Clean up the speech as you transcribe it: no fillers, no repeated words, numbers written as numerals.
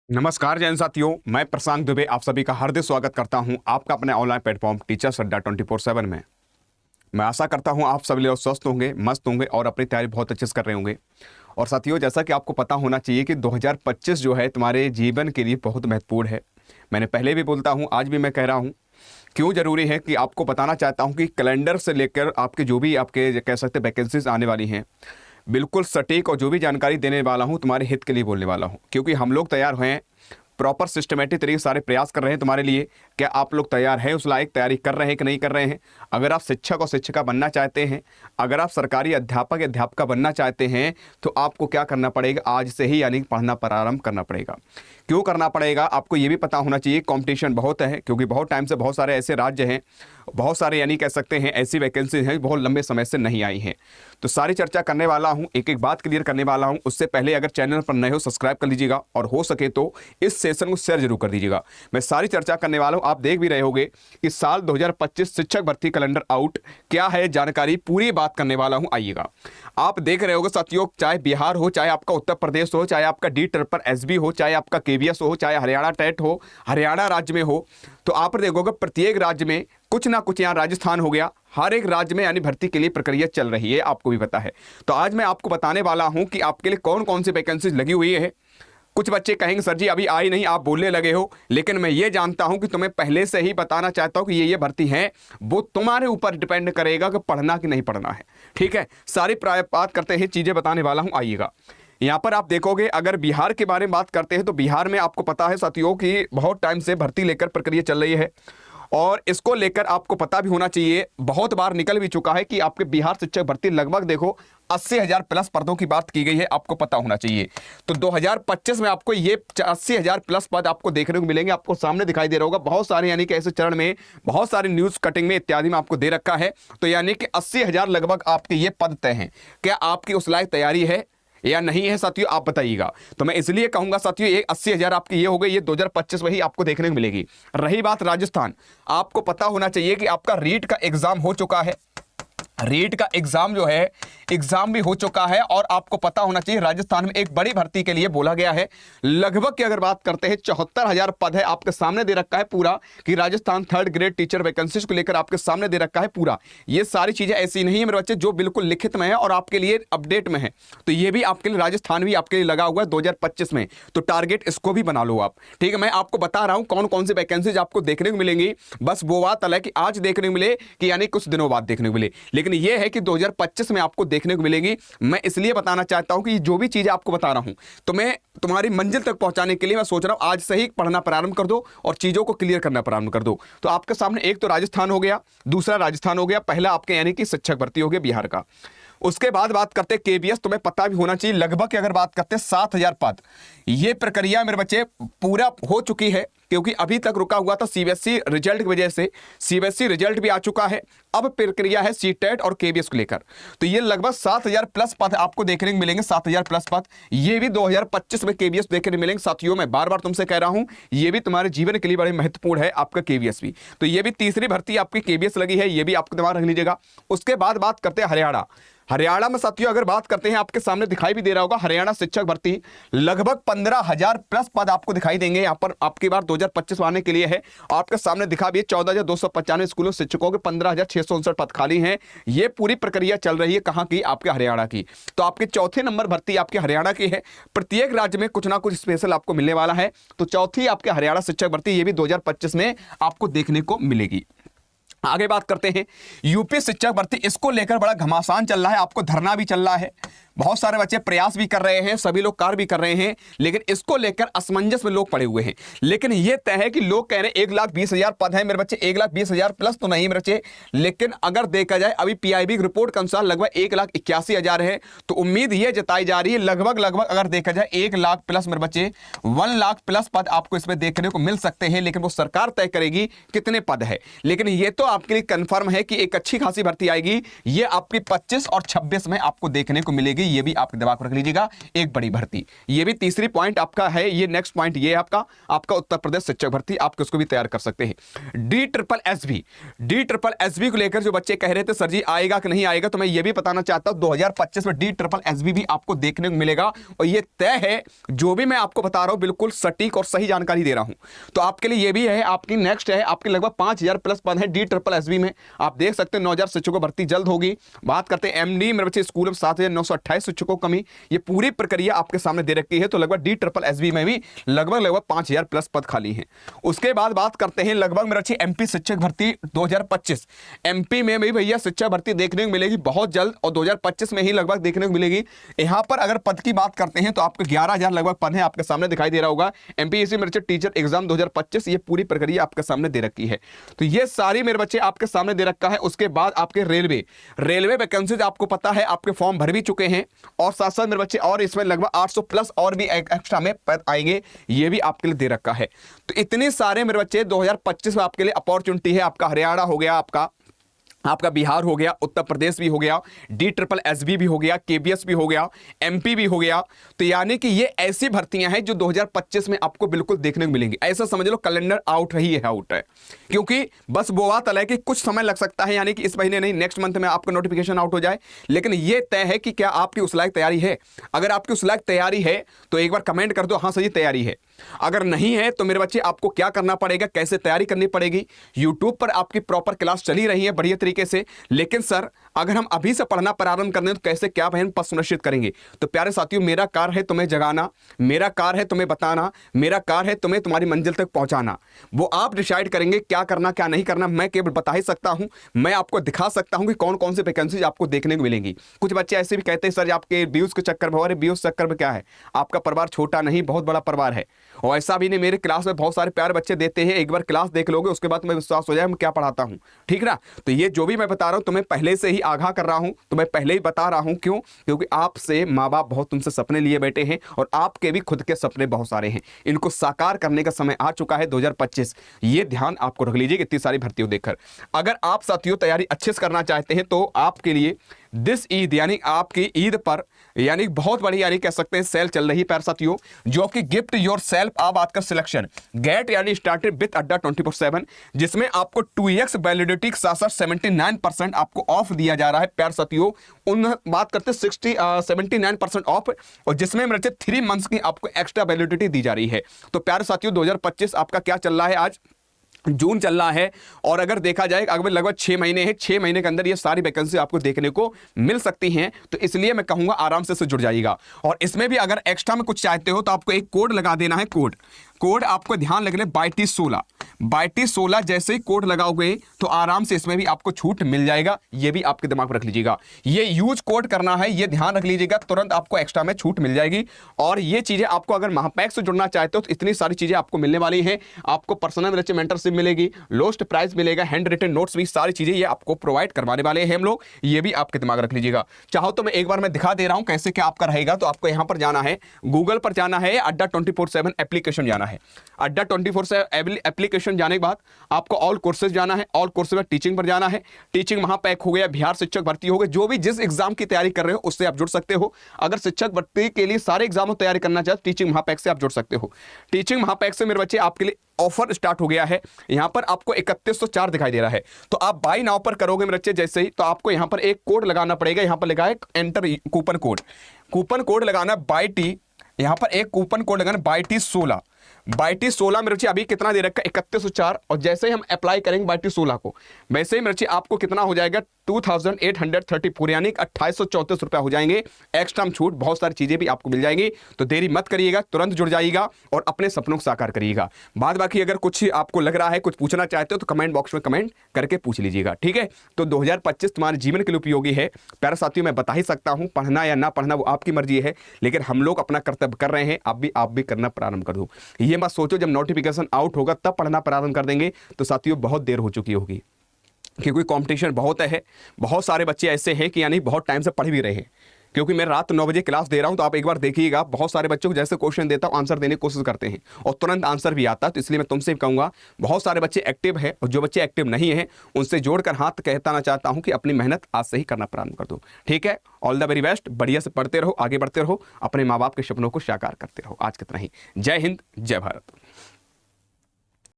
नमस्कार जैन साथियों, मैं प्रशांत दुबे आप सभी का हार्दिक स्वागत करता हूं आपका अपने ऑनलाइन प्लेटफॉर्म टीचर्स अड्डा 24/7 में। मैं आशा करता हूं आप सभी लोग स्वस्थ होंगे, मस्त होंगे और अपनी तैयारी बहुत अच्छे से कर रहे होंगे। और साथियों, जैसा कि आपको पता होना चाहिए कि 2025 जो है तुम्हारे जीवन के लिए बहुत महत्वपूर्ण है। मैंने पहले भी बोलता हूँ, आज भी मैं कह रहा हूँ। क्यों ज़रूरी है कि आपको बताना चाहता हूँ कि कैलेंडर से लेकर आपके जो भी आपके कह सकते वैकेंसीज आने वाली हैं, बिल्कुल सटीक और जो भी जानकारी देने वाला हूँ तुम्हारे हित के लिए बोलने वाला हूँ। क्योंकि हम लोग तैयार हुए हैं, प्रॉपर सिस्टमेटिक तरीके से सारे प्रयास कर रहे हैं तुम्हारे लिए। क्या आप लोग तैयार हैं, उस लायक तैयारी कर रहे हैं कि नहीं कर रहे हैं? अगर आप शिक्षक और शिक्षिका बनना चाहते हैं, अगर आप सरकारी अध्यापक या अध्यापिका बनना चाहते हैं, तो आपको क्या करना पड़ेगा? आज से ही यानी पढ़ना प्रारंभ करना पड़ेगा। क्यों करना पड़ेगा? आपको ये भी पता होना चाहिए कंपटीशन बहुत है, क्योंकि बहुत टाइम से बहुत सारे ऐसे राज्य हैं, बहुत सारे यानी कह सकते हैं ऐसी वैकेंसी हैं बहुत लंबे समय से नहीं आई हैं। तो सारी चर्चा करने वाला हूं, एक एक बात क्लियर करने वाला हूं। उससे पहले अगर चैनल पर नए हो सब्सक्राइब कर लीजिएगा और हो सके तो इस सेशन को शेयर जरूर कर दीजिएगा। मैं सारी चर्चा करने वाला हूं। आप देख भी रहे होंगे कि साल 2025 शिक्षक भर्ती कैलेंडर आउट क्या है, जानकारी पूरी बात करने वाला हूं। आइएगा, आप देख रहे होंगे साथियों, चाहे बिहार हो, चाहे आपका उत्तर प्रदेश हो, चाहे आपका डी ट्रिपल एसबी हो, चाहे आपका केवीएस हो, चाहे हरियाणा टेट हो, हरियाणा राज्य में हो, तो आप देखोगे प्रत्येक राज्य में कुछ ना कुछ, यहाँ राजस्थान हो गया, हर एक राज्य में यानी भर्ती के लिए प्रक्रिया चल रही है, आपको भी पता है। तो आज मैं आपको बताने वाला हूं कि आपके लिए कौन कौन सी वैकेंसीज लगी हुई है। कुछ बच्चे कहेंगे सर जी अभी आई नहीं, आप बोलने लगे हो, लेकिन मैं ये जानता हूं कि तुम्हें पहले से ही बताना चाहता हूं कि ये भर्ती है, वो तुम्हारे ऊपर डिपेंड करेगा कि पढ़ना कि नहीं पढ़ना है। ठीक है, सारी बात करते हैं, चीजें बताने वाला हूं। आइएगा, यहाँ पर आप देखोगे, अगर बिहार के बारे में बात करते हैं तो बिहार में आपको पता है साथियों कि बहुत टाइम से भर्ती लेकर प्रक्रिया चल रही है और इसको लेकर आपको पता भी होना चाहिए, बहुत बार निकल भी चुका है कि आपके बिहार शिक्षक भर्ती लगभग देखो 80,000 प्लस पदों की बात की गई है, आपको पता होना चाहिए। तो 2025 में आपको ये 80,000 प्लस पद आपको देखने को मिलेंगे, आपको सामने दिखाई दे रहा होगा। बहुत सारे यानी कि ऐसे चरण में, बहुत सारी न्यूज कटिंग में इत्यादि में आपको दे रखा है। तो यानी कि 80,000 लगभग आपके ये पद तय हैं। क्या आपकी उस लायक तैयारी है या नहीं है साथियों, आप बताइएगा। तो मैं इसलिए कहूंगा साथियों, ये 80,000 आपकी ये हो गई, ये 2025 में ही आपको देखने को मिलेगी। रही बात राजस्थान, आपको पता होना चाहिए कि आपका रीट का एग्जाम हो चुका है, रीट का एग्जाम जो है, एग्जाम भी हो चुका है। और आपको पता होना चाहिए राजस्थान में एक बड़ी भर्ती के लिए बोला गया है। लगभग की अगर बात करते हैं 74,000 पद है, आपके सामने दे रखा है पूरा कि Rajasthan 3rd grade teacher vacancies को लेकर आपके सामने दे रखा है पूरा। ये सारी चीजें ऐसी नहीं है मेरे बच्चे जो बिल्कुल लिखित में है और आपके लिए अपडेट में है। तो ये भी आपके लिए, राजस्थान भी आपके लिए लगा हुआ है 2025 में। तो टारगेट इसको भी बना लो आप। ठीक है, मैं आपको बता रहा हूं कौन कौन सी वैकेंसीज आपको देखने को मिलेंगी। बस वो बात अलग है कि आज देखने को मिले कि यानी कुछ दिनों बाद देखने को मिले, लेकिन यह है कि 2025 में आपको देखने को मिलेगी। मैं इसलिए बताना चाहता हूं कि जो भी चीजें आपको बता रहा हूं, तो मैं तुम्हारी मंजिल तक पहुंचाने के लिए मैं सोच रहा हूं आज से ही पढ़ना प्रारंभ कर दो और चीजों को क्लियर करना प्रारंभ कर दो। तो आपके सामने एक तो राजस्थान हो गया, दूसरा राजस्थान हो गया, पहला आपके यानी कि शिक्षक भर्ती हो गया बिहार का। उसके बाद बात करते केबीएस, तुम्हें पता भी होना चाहिए, लगभग की अगर बात करते 7,000 पद। ये प्रक्रिया मेरे बच्चे पूरा हो चुकी है, क्योंकि अभी तक रुका हुआ था सीबीएसई रिजल्ट की वजह से। सीबीएसई रिजल्ट भी आ चुका है, अब प्रक्रिया है सीटेट और केबीएस को लेकर। तो ये लगभग 7,000 प्लस पद आपको देखने को मिलेंगे, 7,000 प्लस पद। ये भी 2025 में केबीएस देखने को मिलेंगे साथियों। मैं बार बार तुमसे कह रहा हूं, ये भी तुम्हारे जीवन के लिए बड़े महत्वपूर्ण है, आपका केबीएस भी। तो ये भी तीसरी भर्ती आपकी केबीएस लगी है, ये भी आपको दिमाग रख लीजिएगा। उसके बाद बात करते हैं हरियाणा। हरियाणा में साथियों अगर बात करते हैं, आपके सामने दिखाई भी दे रहा होगा, हरियाणा शिक्षक भर्ती लगभग 15,000 प्लस पद आपको दिखाई देंगे। यहाँ पर आपकी बार 2025 आने के लिए है, आपके सामने दिखा भी 14,295 स्कूलों शिक्षकों के 15,659 पद खाली हैं। ये पूरी प्रक्रिया चल रही है, कहाँ की? आपके हरियाणा की। तो आपके चौथे नंबर भर्ती आपके हरियाणा की है। प्रत्येक राज्य में कुछ ना कुछ स्पेशल आपको मिलने वाला है। तो चौथी आपके हरियाणा शिक्षक भर्ती, ये भी 2025 में आपको देखने को मिलेगी। आगे बात करते हैं यूपी शिक्षक भर्ती, इसको लेकर बड़ा घमासान चल रहा है, आपको धरना भी चल रहा है, बहुत सारे बच्चे प्रयास भी कर रहे हैं, सभी लोग कार्य भी कर रहे हैं, लेकिन इसको लेकर असमंजस में लोग पड़े हुए हैं। लेकिन यह तय है कि लोग कह रहे हैं 1,20,000 पद है मेरे बच्चे, 1,20,000 प्लस तो नहीं मेरे बच्चे। लेकिन अगर देखा जाए अभी पीआईबी रिपोर्ट के अनुसार लगभग 1,81,000 है। तो उम्मीद यह जताई जा रही है लगभग अगर देखा जाए 1,00,000 प्लस मेरे बच्चे, 1,00,000 प्लस पद आपको इसमें देखने को मिल सकते हैं। लेकिन वो सरकार तय करेगी कितने पद है। लेकिन ये तो आपके लिए कंफर्म है कि एक अच्छी खासी भर्ती आएगी, ये आपकी 25 और 26 में आपको देखने को मिलेगी। ये भी आपके दिमाग में रख लीजिएगा, एक बड़ी भर्ती। ये भी तीसरी पॉइंट आपका है, ये नेक्स्ट पॉइंट ये आपका उत्तर प्रदेश शिक्षक भर्ती, आप उसको भी तैयार कर सकते हैं। DSSB को लेकर जो बच्चे कह रहे थे सर जी आएगा कि नहीं आएगा, तो मैं ये भी बताना चाहता हूं 2025 में DSSB भी आपको देखने को मिलेगा, और ये तय है, जो भी मैं आपको बता रहा हूं बिल्कुल सटीक और सही जानकारी दे रहा हूं। तो आपके लिए ये भी है, आपकी नेक्स्ट है, आपके लगभग 5000 प्लस पद है DSSB में, आप देख सकते हैं 9000 शिक्षकों भर्ती जल्द होगी। बात करते हैं MD मेरे बच्चे स्कूल में 7928 शिक्षकों कमी, ये पूरी प्रक्रिया आपके सामने दे रखी है। तो लगभग DSSB में भी लगभग 5000 प्लस पद खाली हैं। उसके बाद बात करते हैं लगभग मेरे बच्चे MP शिक्षक भर्ती 2025, MP में भी भैया शिक्षक भर्ती देखने को मिलेगी बहुत जल्द, और 2025 में ही लगभग देखने को मिलेगी। यहां पर अगर पद की बात करते हैं तो आपको 11000 लगभग पद है, आपके सामने दिखाई दे रहा होगा। MPSC मेरे बच्चे टीचर एग्जाम 2025, ये पूरी प्रक्रिया आपके सामने दे रखी है। तो ये सारी मेरे बच्चे आपके सामने दे रखा है। उसके बाद आपके रेलवे वैकेंसीज आपको पता है, आपके फॉर्म भर भी चुके हैं, और साथ साथ मेरे बच्चे और इसमें लगभग 800 प्लस और भी एक्स्ट्रा में पद आएंगे, ये भी आपके लिए दे रखा है। तो इतने सारे मेरे बच्चे 2025 में आपके लिए अपॉर्चुनिटी है। आपका हरियाणा हो गया, आपका बिहार हो गया, उत्तर प्रदेश भी हो गया, DSSB भी हो गया, KBS भी हो गया, MP भी हो गया। तो यानी कि ये ऐसी भर्तियां हैं जो 2025 में आपको बिल्कुल देखने को मिलेंगी। ऐसा समझ लो कैलेंडर आउट है, क्योंकि बस वो बात अलग है कि कुछ समय लग सकता है, यानी कि इस महीने नहीं, नेक्स्ट मंथ में आपका नोटिफिकेशन आउट हो जाए। लेकिन ये तय है कि क्या आपकी उस लायक तैयारी है। अगर आपकी उस लायक तैयारी है तो एक बार कमेंट कर दो, हाँ सही तैयारी है। अगर नहीं है तो मेरे बच्चे आपको क्या करना पड़ेगा, कैसे तैयारी करनी पड़ेगी। यूट्यूब पर आपकी प्रॉपर क्लास चली रही है बढ़िया तरीके से, लेकिन सर अगर हम अभी से पढ़ना प्रारंभ करने तो कैसे क्या बहन पद सुनिश्चित करेंगे। तो प्यारे साथियों, मेरा कार्य है तुम्हें जगाना, मेरा कार्य है तुम्हें बताना, मेरा कार्य है तुम्हें तुम्हारी मंजिल तक पहुंचाना। वो आप डिसाइड करेंगे क्या करना क्या नहीं करना। मैं केवल बता ही सकता हूं, मैं आपको दिखा सकता हूं कि कौन कौन से वैकेंसीज आपको देखने को मिलेंगी। कुछ बच्चे ऐसे भी कहते हैं सर आपके व्यूज के चक्कर में, अरे व्यूज चक्कर में क्या है, आपका परिवार छोटा नहीं बहुत बड़ा परिवार है। और ऐसा भी नहीं, मेरे क्लास में बहुत सारे प्यारे बच्चे देते हैं, एक बार क्लास देख लोगे उसके बाद तुम्हें विश्वास हो जाए मैं क्या पढ़ाता हूं, ठीक ना। तो ये जो भी मैं बता रहा हूं तुम्हें पहले से ही आगाह कर रहा हूं, तो मैं पहले ही बता रहा हूं। क्यों? क्योंकि आपसे माँ बाप बहुत तुमसे सपने लिए बैठे हैं, और आपके भी खुद के सपने बहुत सारे हैं, इनको साकार करने का समय आ चुका है 2025। ये ध्यान आपको रख लीजिए इतनी सारी भर्तियों देखकर। अगर आप साथियों तैयारी अच्छे से करना चाहते हैं तो आपके लिए दिस ईद यानी आपकी ईद पर यानी बहुत बड़ी यानी कह सकते हैं सेल चल रही है प्यारे साथियों, जो आपकी गिफ्ट योर सेल्फ आप आज का सिलेक्शन गेट यानी स्टार्टेड विद अड्डा 24/7, जिसमें आपको 2x वैलिडिटी के साथ साथ 79% आपको ऑफ दिया जा रहा है प्यारे साथियों। उन बात करते 79% ऑफ, और जिसमें मेरे 3 मंथ्स की आपको एक्स्ट्रा वैलिडिटी दी जा रही है। तो प्यारे साथियों 2025 आपका क्या चल रहा है, आज जून चल रहा है, और अगर देखा जाए अगर लगभग 6 महीने हैं, 6 महीने के अंदर ये सारी वैकेंसी आपको देखने को मिल सकती हैं। तो इसलिए मैं कहूंगा आराम से जुड़ जाइएगा। और इसमें भी अगर एक्स्ट्रा में कुछ चाहते हो तो आपको एक कोड लगा देना है। कोड आपको ध्यान रखना, 2216 जैसे ही कोड लगाओगे तो आराम से इसमें भी आपको छूट मिल जाएगा। ये भी आपके दिमाग में रख लीजिएगा, ये यूज कोड करना है, ये ध्यान रख लीजिएगा, तुरंत आपको एक्स्ट्रा में छूट मिल जाएगी। और ये चीजें आपको अगर महापैक से जुड़ना चाहते हो तो इतनी सारी चीजें आपको मिलने वाली हैं। आपको पर्सनल मेंटरशिप मिलेगी, लोस्ट प्राइस मिलेगा, हैंड रिटन नोट्स भी, सारी चीजें ये आपको प्रोवाइड करवाने वाले हैं हम लोग। ये भी आपके दिमाग रख लीजिएगा। चाहो तो मैं एक बार मैं दिखा दे रहा हूं कैसे क्या आपका रहेगा। तो आपको यहां पर जाना है, गूगल पर जाना है, अड्डा 24/7 एप्लीकेशन जाना है। अड्डा 24/7 एप्लीकेशन जाने के बाद आपको ऑल कोर्सेज जाना है, ऑल कोर्सेज में टीचिंग पर जाना है। टीचिंग महापैक हो गया, बिहार शिक्षक भर्ती हो गए, जो भी जिस एग्जाम की तैयारी कर रहे हो उससे आप जुड़ सकते हो। अगर शिक्षक भर्ती के लिए सारे एग्जाम की तैयारी करना चाहते टीचिंग महापैक से आप जुड़ सकते हो। टीचिंग महापैक से मेरे बच्चे आपके लिए ऑफर स्टार्ट हो गया है। यहां पर आपको 3104 दिखाई दे रहा है, तो आप बाय नाउ पर करोगे मेरे बच्चे जैसे ही, तो आपको यहां पर एक कोड लगाना पड़ेगा। यहां पर लिखा है एंटर कूपन कोड लगाना बाय टी, यहां पर एक कूपन कोड लगाना बाय टी 16 मेरे बच्चे अभी कितना दे रखा है 3104, और जैसे ही हम अप्लाई करेंगे बाय टी 16 को, वैसे ही मेरे बच्चे आपको कितना हो जाएगा 2834 यानी 2834 रुपया हो जाएंगे। एक्स्ट्रा छूट बहुत सारी चीजें भी आपको मिल जाएंगी। तो देरी मत करिएगा, तुरंत जुड़ जाइएगा और अपने सपनों को साकार करिएगा। बाद बाकी अगर कुछ आपको लग रहा है, कुछ पूछना चाहते हो तो कमेंट बॉक्स में कमेंट करके पूछ लीजिएगा, ठीक है। तो 2025 तुम्हारे जीवन के लिए उपयोगी है प्यारे साथियों। मैं बता ही सकता हूं, पढ़ना या ना पढ़ना वो आपकी मर्जी है, लेकिन हम लोग अपना कर्तव्य कर रहे हैं। आप भी करना प्रारंभ कर दो। ये मत सोचो जब नोटिफिकेशन आउट होगा तब पढ़ना प्रारंभ कर देंगे, तो साथियों बहुत देर हो चुकी होगी, क्योंकि कंपटीशन बहुत है। बहुत सारे बच्चे ऐसे हैं कि यानी बहुत टाइम से पढ़ भी रहे हैं, क्योंकि मैं रात 9 बजे क्लास दे रहा हूं, तो आप एक बार देखिएगा, बहुत सारे बच्चों को जैसे क्वेश्चन देता हूं आंसर देने की कोशिश करते हैं और तुरंत आंसर भी आता है। तो इसलिए मैं तुमसे भी कहूंगा, बहुत सारे बच्चे एक्टिव है और जो बच्चे एक्टिव नहीं है उनसे जोड़कर हाथ कहना चाहता हूं कि अपनी मेहनत आज से ही करना प्रारंभ कर दो। ठीक है, ऑल द वेरी बेस्ट, बढ़िया से पढ़ते रहो, आगे बढ़ते रहो, अपने माँ बाप के सपनों को साकार करते रहो। आज कितना ही, जय हिंद, जय भारत।